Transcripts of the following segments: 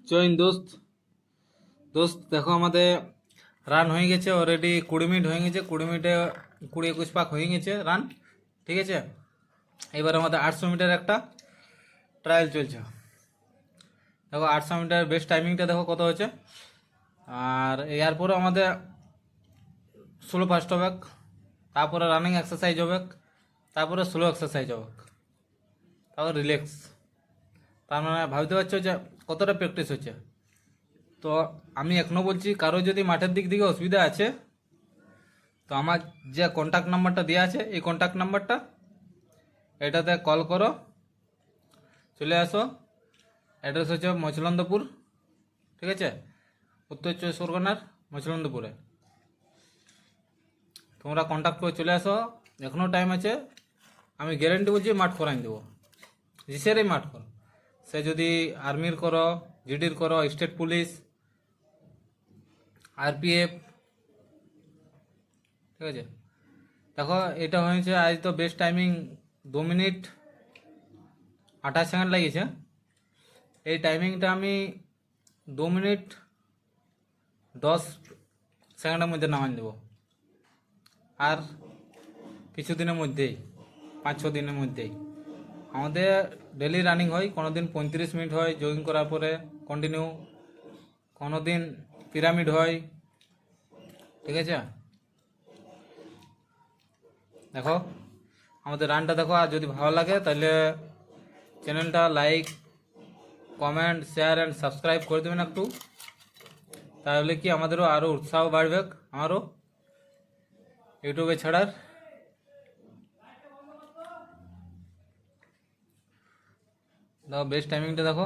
Join দোস্ত। দোস্ত দেখো আমাদের রান হয়ে গেছে অলরেডি, 20 মিনিট হয়ে গেছে। 20 মিনিটে 20-21 পাক হয়ে গেছে রান, ঠিক আছে। এবার আমাদের 800 মিটার একটা ট্রায়াল চলছে। দেখো 800 মিটার বেস্ট টাইমিংটা দেখো কত হচ্ছে। আর এরপরে আমাদের স্লো ফার্স্ট হবে, তারপরে রানিং এক্সারসাইজ হবে, তারপরে স্লো এক্সারসাইজ হবে, তারপর রিল্যাক্স। তার মানে ভাবতে পারছো যে কতটা প্র্যাকটিস হচ্ছে। তো আমি এখনও বলছি, কারো যদি মাঠের দিক থেকে অসুবিধা আছে তো আমার যে কন্ট্যাক্ট নাম্বারটা দেওয়া আছে, এই কন্ট্যাক্ট নাম্বারটা, এটাতে কল করো, চলে আসো। অ্যাড্রেস হচ্ছে মচলন্দপুর, ঠিক আছে, উত্তর 24 পরগনার মচলন্দপুরে। তোমরা কন্ট্যাক্ট করে চলে আসো, এখনও টাইম আছে। আমি গ্যারেন্টি বলছি মাঠ করাই দেবো, জিসেরই মাঠ করো। সে যদি আর্মির করো, জিডির করো, স্টেট পুলিশ, আরপিএফ, ঠিক আছে। দেখো এটা হয়েছে আজ তো বেস্ট টাইমিং 2 মিনিট 28 সেকেন্ড লাগিয়েছে। এই টাইমিংটা আমি 2 মিনিট 10 সেকেন্ডের মধ্যে নামান দেবো। আর কিছুদিনের মধ্যেই, 5-6 দিনের মধ্যেই আমাদের ডেলি রানিং হয়। কোনো দিন 35 মিনিট হয় জগিং করার পরে কন্টিনিউ, কোনো দিন পিরামিড হয়, ঠিক আছে। দেখো আমাদের রানটা দেখো, আর যদি ভালো লাগে তাহলে চ্যানেলটা like, comment, share and subscribe করে দেবেন একটু, তাহলে কি আমাদেরও আরও উৎসাহ বাড়বে আমারও ইউটিউবে ছাড়ার। দেখো বেস্ট টাইমিংটা দেখো,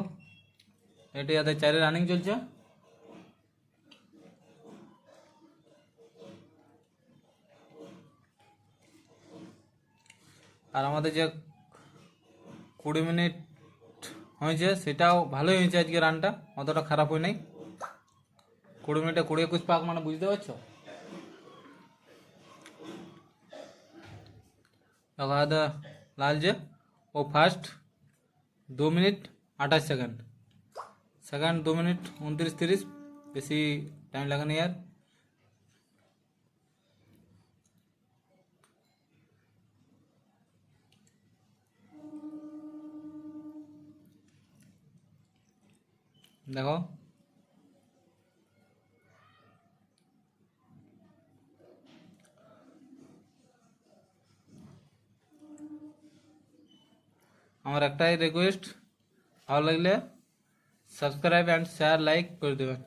এটি যাতে 4 রানিং চলছে। আর আমাদের যে 20 মিনিট হয়েছে সেটাও ভালোই হয়েছে আজকে, রানটা অতটা খারাপ হয় নাই। 20 মিনিটে 20-21 পাক, মানে বুঝতে পারছো। দেখো আদা লাল যে ও first 2 minute 28 second, second 2 minute 29-30, বেশি টাইম লাগে না यार। দেখো আমার একটাই রিকোয়েস্ট, ভালো লাগলে সাবস্ক্রাইব অ্যান্ড শেয়ার লাইক করে দেবেন।